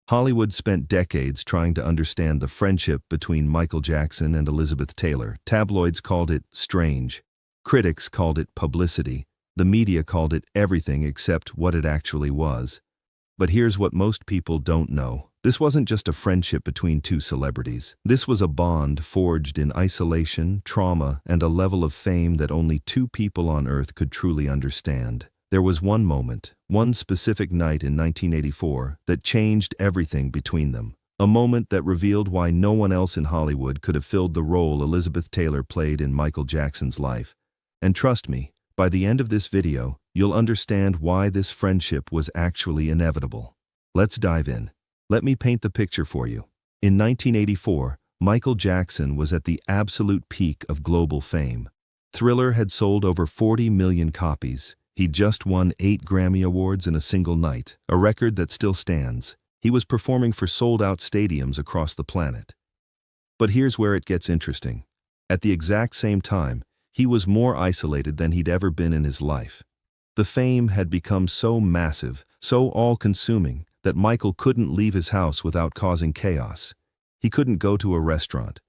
Hollywood spent decades trying to understand the friendship between Michael Jackson and Elizabeth Taylor. Tabloids called it strange. Critics called it publicity. The media called it everything except what it actually was. But here's what most people don't know. This wasn't just a friendship between two celebrities. This was a bond forged in isolation, trauma, and a level of fame that only two people on Earth could truly understand. There was one moment, one specific night in 1984, that changed everything between them. A moment that revealed why no one else in Hollywood could have filled the role Elizabeth Taylor played in Michael Jackson's life. And trust me, by the end of this video, you'll understand why this friendship was actually inevitable. Let's dive in. Let me paint the picture for you. In 1984, Michael Jackson was at the absolute peak of global fame. Thriller had sold over 40 million copies. He just won 8 Grammy Awards in a single night, a record that still stands. He was performing for sold-out stadiums across the planet. But here's where it gets interesting. At the exact same time, he was more isolated than he'd ever been in his life. The fame had become so massive, so all-consuming, that Michael couldn't leave his house without causing chaos. He couldn't go to a restaurant,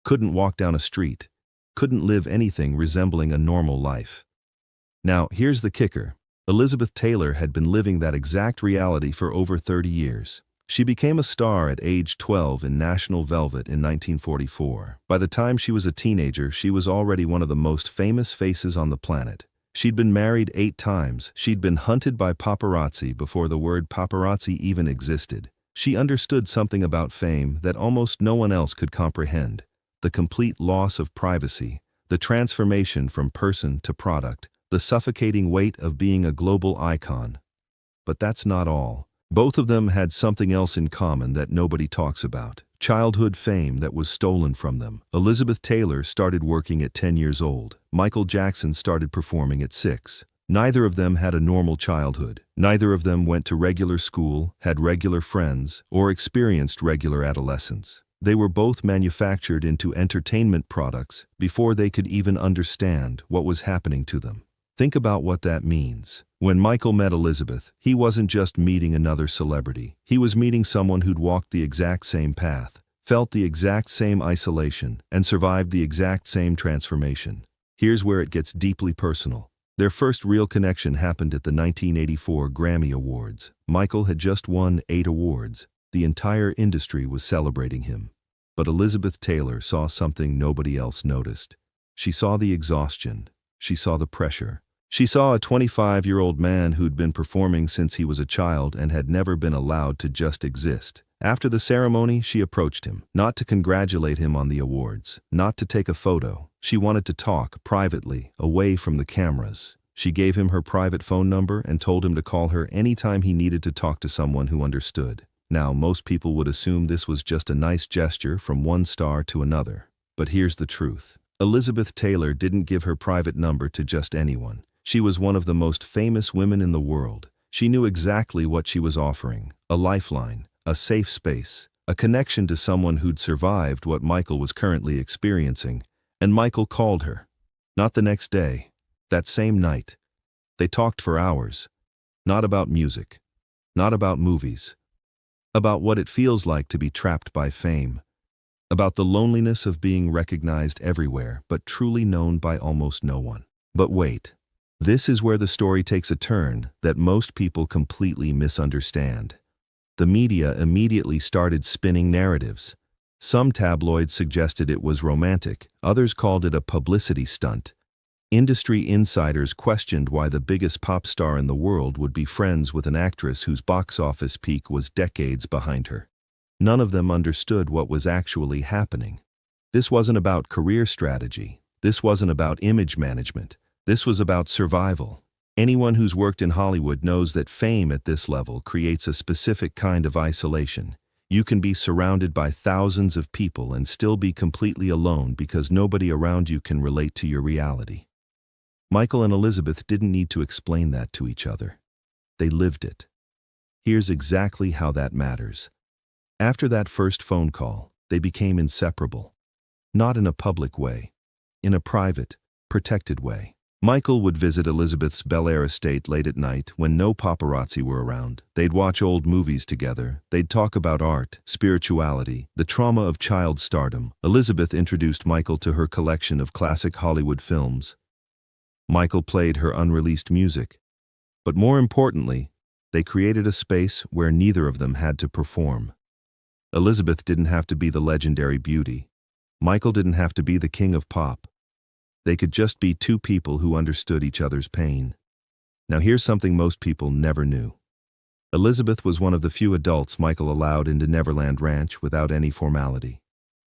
couldn't walk down a street, couldn't live anything resembling a normal life. Now, here's the kicker. Elizabeth Taylor had been living that exact reality for over 30 years. She became a star at age 12 in National Velvet in 1944. By the time she was a teenager, she was already one of the most famous faces on the planet. She'd been married 8 times. She'd been hunted by paparazzi before the word paparazzi even existed. She understood something about fame that almost no one else could comprehend. The complete loss of privacy, the transformation from person to product, the suffocating weight of being a global icon. But that's not all. Both of them had something else in common that nobody talks about. Childhood fame that was stolen from them. Elizabeth Taylor started working at 10 years old. Michael Jackson started performing at 6. Neither of them had a normal childhood. Neither of them went to regular school, had regular friends, or experienced regular adolescence. They were both manufactured into entertainment products before they could even understand what was happening to them. Think about what that means. When Michael met Elizabeth, he wasn't just meeting another celebrity. He was meeting someone who'd walked the exact same path, felt the exact same isolation, and survived the exact same transformation. Here's where it gets deeply personal. Their first real connection happened at the 1984 Grammy Awards. Michael had just won 8 awards. The entire industry was celebrating him. But Elizabeth Taylor saw something nobody else noticed. She saw the exhaustion. She saw the pressure. She saw a 25-year-old man who'd been performing since he was a child and had never been allowed to just exist. After the ceremony, she approached him, not to congratulate him on the awards, not to take a photo. She wanted to talk privately, away from the cameras. She gave him her private phone number and told him to call her anytime he needed to talk to someone who understood. Now, most people would assume this was just a nice gesture from one star to another. But here's the truth. Elizabeth Taylor didn't give her private number to just anyone. She was one of the most famous women in the world. She knew exactly what she was offering: a lifeline, a safe space, a connection to someone who'd survived what Michael was currently experiencing. And Michael called her. Not the next day, that same night. They talked for hours. Not about music, not about movies, about what it feels like to be trapped by fame. About the loneliness of being recognized everywhere, but truly known by almost no one. But wait, this is where the story takes a turn that most people completely misunderstand. The media immediately started spinning narratives. Some tabloids suggested it was romantic, others called it a publicity stunt. Industry insiders questioned why the biggest pop star in the world would be friends with an actress whose box office peak was decades behind her. None of them understood what was actually happening. This wasn't about career strategy. This wasn't about image management. This was about survival. Anyone who's worked in Hollywood knows that fame at this level creates a specific kind of isolation. You can be surrounded by thousands of people and still be completely alone because nobody around you can relate to your reality. Michael and Elizabeth didn't need to explain that to each other. They lived it. Here's exactly how that matters. After that first phone call, they became inseparable. Not in a public way, in a private, protected way. Michael would visit Elizabeth's Bel Air estate late at night when no paparazzi were around. They'd watch old movies together. They'd talk about art, spirituality, the trauma of child stardom. Elizabeth introduced Michael to her collection of classic Hollywood films. Michael played her unreleased music. But more importantly, they created a space where neither of them had to perform. Elizabeth didn't have to be the legendary beauty. Michael didn't have to be the king of pop. They could just be two people who understood each other's pain. Now here's something most people never knew. Elizabeth was one of the few adults Michael allowed into Neverland Ranch without any formality.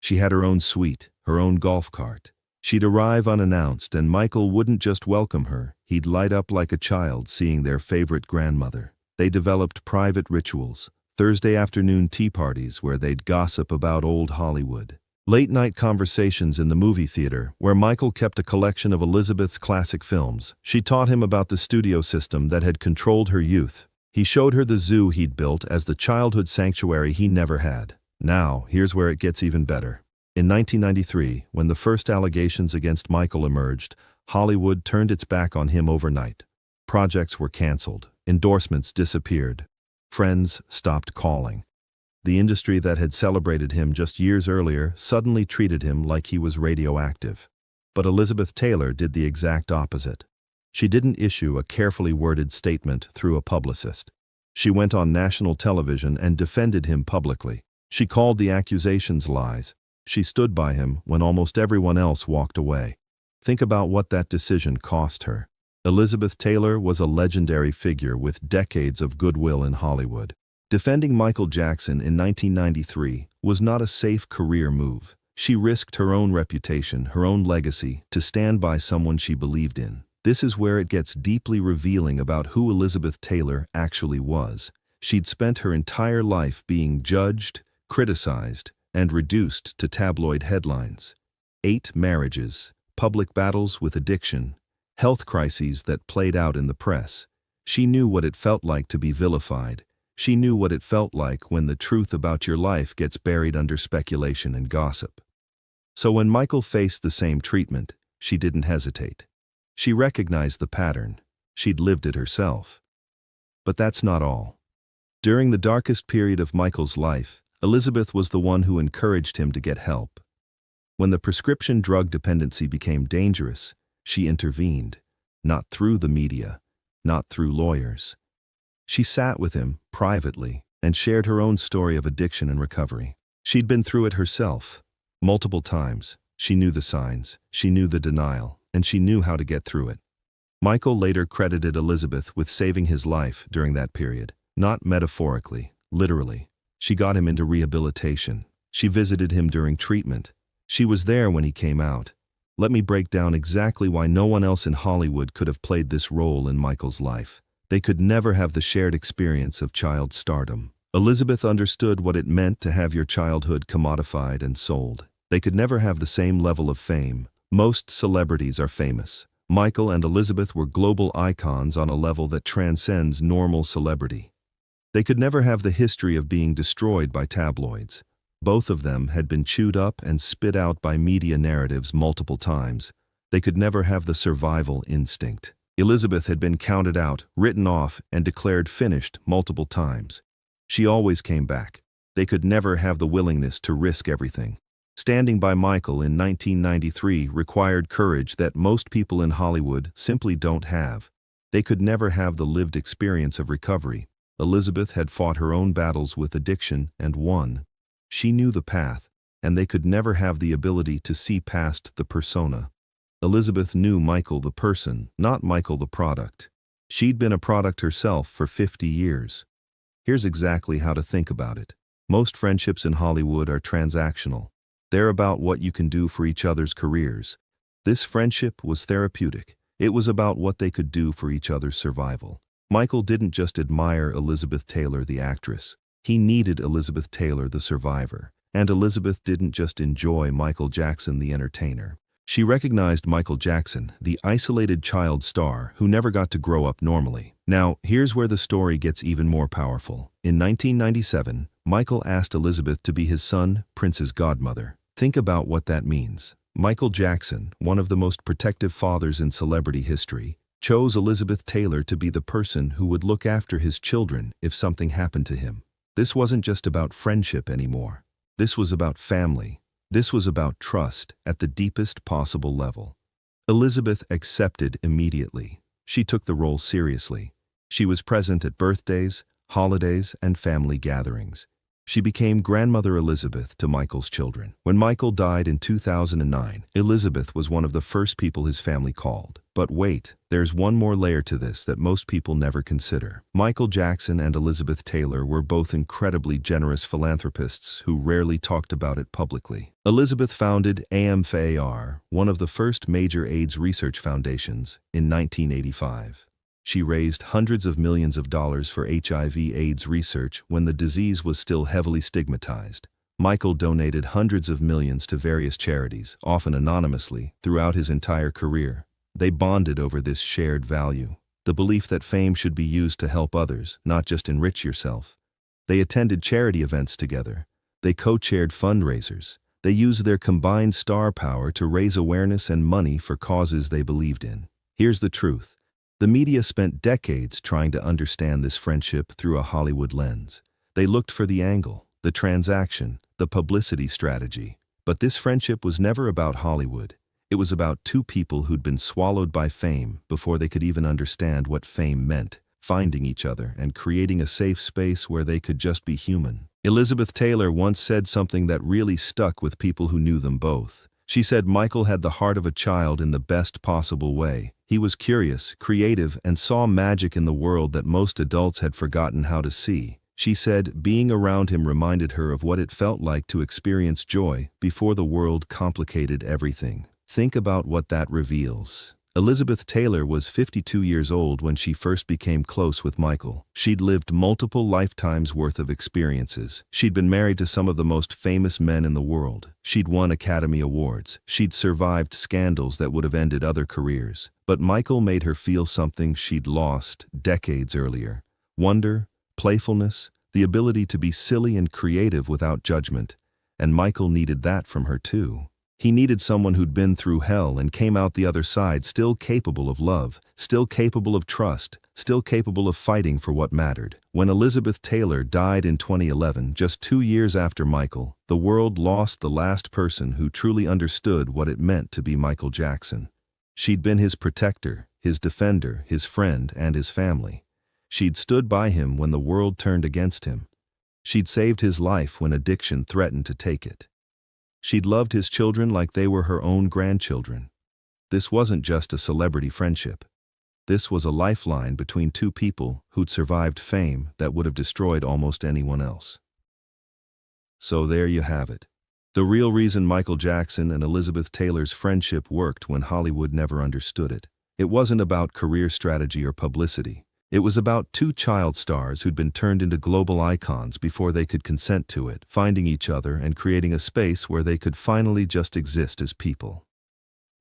She had her own suite, her own golf cart. She'd arrive unannounced, and Michael wouldn't just welcome her, he'd light up like a child seeing their favorite grandmother. They developed private rituals, Thursday afternoon tea parties where they'd gossip about old Hollywood. Late-night conversations in the movie theater, where Michael kept a collection of Elizabeth's classic films. She taught him about the studio system that had controlled her youth. He showed her the zoo he'd built as the childhood sanctuary he never had. Now, here's where it gets even better. In 1993, when the first allegations against Michael emerged, Hollywood turned its back on him overnight. Projects were canceled. Endorsements disappeared. Friends stopped calling. The industry that had celebrated him just years earlier suddenly treated him like he was radioactive. But Elizabeth Taylor did the exact opposite. She didn't issue a carefully worded statement through a publicist. She went on national television and defended him publicly. She called the accusations lies. She stood by him when almost everyone else walked away. Think about what that decision cost her. Elizabeth Taylor was a legendary figure with decades of goodwill in Hollywood. Defending Michael Jackson in 1993 was not a safe career move. She risked her own reputation, her own legacy, to stand by someone she believed in. This is where it gets deeply revealing about who Elizabeth Taylor actually was. She'd spent her entire life being judged, criticized, and reduced to tabloid headlines. 8 marriages, public battles with addiction, health crises that played out in the press. She knew what it felt like to be vilified. She knew what it felt like when the truth about your life gets buried under speculation and gossip. So when Michael faced the same treatment, she didn't hesitate. She recognized the pattern. She'd lived it herself. But that's not all. During the darkest period of Michael's life, Elizabeth was the one who encouraged him to get help. When the prescription drug dependency became dangerous, she intervened, not through the media, not through lawyers. She sat with him, privately, and shared her own story of addiction and recovery. She'd been through it herself, multiple times. She knew the signs, she knew the denial, and she knew how to get through it. Michael later credited Elizabeth with saving his life during that period, not metaphorically, literally. She got him into rehabilitation. She visited him during treatment. She was there when he came out. Let me break down exactly why no one else in Hollywood could have played this role in Michael's life. They could never have the shared experience of child stardom. Elizabeth understood what it meant to have your childhood commodified and sold. They could never have the same level of fame. Most celebrities are famous. Michael and Elizabeth were global icons on a level that transcends normal celebrity. They could never have the history of being destroyed by tabloids. Both of them had been chewed up and spit out by media narratives multiple times. They could never have the survival instinct. Elizabeth had been counted out, written off, and declared finished multiple times. She always came back. They could never have the willingness to risk everything. Standing by Michael in 1993 required courage that most people in Hollywood simply don't have. They could never have the lived experience of recovery. Elizabeth had fought her own battles with addiction and won. She knew the path, and they could never have the ability to see past the persona. Elizabeth knew Michael the person, not Michael the product. She'd been a product herself for 50 years. Here's exactly how to think about it. Most friendships in Hollywood are transactional. They're about what you can do for each other's careers. This friendship was therapeutic. It was about what they could do for each other's survival. Michael didn't just admire Elizabeth Taylor, the actress. He needed Elizabeth Taylor, the survivor. And Elizabeth didn't just enjoy Michael Jackson, the entertainer. She recognized Michael Jackson, the isolated child star who never got to grow up normally. Now, here's where the story gets even more powerful. In 1997, Michael asked Elizabeth to be his son, Prince's godmother. Think about what that means. Michael Jackson, one of the most protective fathers in celebrity history, chose Elizabeth Taylor to be the person who would look after his children if something happened to him. This wasn't just about friendship anymore. This was about family. This was about trust at the deepest possible level. Elizabeth accepted immediately. She took the role seriously. She was present at birthdays, holidays, and family gatherings. She became Grandmother Elizabeth to Michael's children. When Michael died in 2009, Elizabeth was one of the first people his family called. But wait, there's one more layer to this that most people never consider. Michael Jackson and Elizabeth Taylor were both incredibly generous philanthropists who rarely talked about it publicly. Elizabeth founded AMFAR, one of the first major AIDS research foundations, in 1985. She raised hundreds of millions of dollars for HIV/AIDS research when the disease was still heavily stigmatized. Michael donated hundreds of millions to various charities, often anonymously, throughout his entire career. They bonded over this shared value, the belief that fame should be used to help others, not just enrich yourself. They attended charity events together. They co-chaired fundraisers. They used their combined star power to raise awareness and money for causes they believed in. Here's the truth. The media spent decades trying to understand this friendship through a Hollywood lens. They looked for the angle, the transaction, the publicity strategy. But this friendship was never about Hollywood. It was about two people who'd been swallowed by fame before they could even understand what fame meant, finding each other and creating a safe space where they could just be human. Elizabeth Taylor once said something that really stuck with people who knew them both. She said Michael had the heart of a child in the best possible way. He was curious, creative, and saw magic in the world that most adults had forgotten how to see. She said being around him reminded her of what it felt like to experience joy before the world complicated everything. Think about what that reveals. Elizabeth Taylor was 52 years old when she first became close with Michael. She'd lived multiple lifetimes worth of experiences. She'd been married to some of the most famous men in the world. She'd won Academy Awards. She'd survived scandals that would have ended other careers. But Michael made her feel something she'd lost decades earlier. Wonder, playfulness, the ability to be silly and creative without judgment. And Michael needed that from her too. He needed someone who'd been through hell and came out the other side still capable of love, still capable of trust, still capable of fighting for what mattered. When Elizabeth Taylor died in 2011, just 2 years after Michael, the world lost the last person who truly understood what it meant to be Michael Jackson. She'd been his protector, his defender, his friend, and his family. She'd stood by him when the world turned against him. She'd saved his life when addiction threatened to take it. She'd loved his children like they were her own grandchildren. This wasn't just a celebrity friendship. This was a lifeline between two people who'd survived fame that would have destroyed almost anyone else. So there you have it. The real reason Michael Jackson and Elizabeth Taylor's friendship worked when Hollywood never understood it. It wasn't about career strategy or publicity. It was about two child stars who'd been turned into global icons before they could consent to it, finding each other and creating a space where they could finally just exist as people.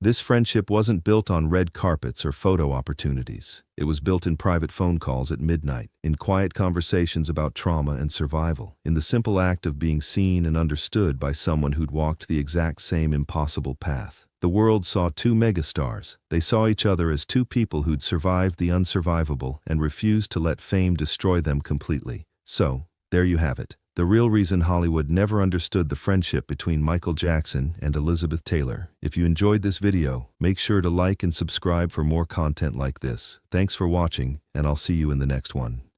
This friendship wasn't built on red carpets or photo opportunities. It was built in private phone calls at midnight, in quiet conversations about trauma and survival, in the simple act of being seen and understood by someone who'd walked the exact same impossible path. The world saw two megastars. They saw each other as two people who'd survived the unsurvivable and refused to let fame destroy them completely. So, there you have it. The real reason Hollywood never understood the friendship between Michael Jackson and Elizabeth Taylor. If you enjoyed this video, make sure to like and subscribe for more content like this. Thanks for watching, and I'll see you in the next one.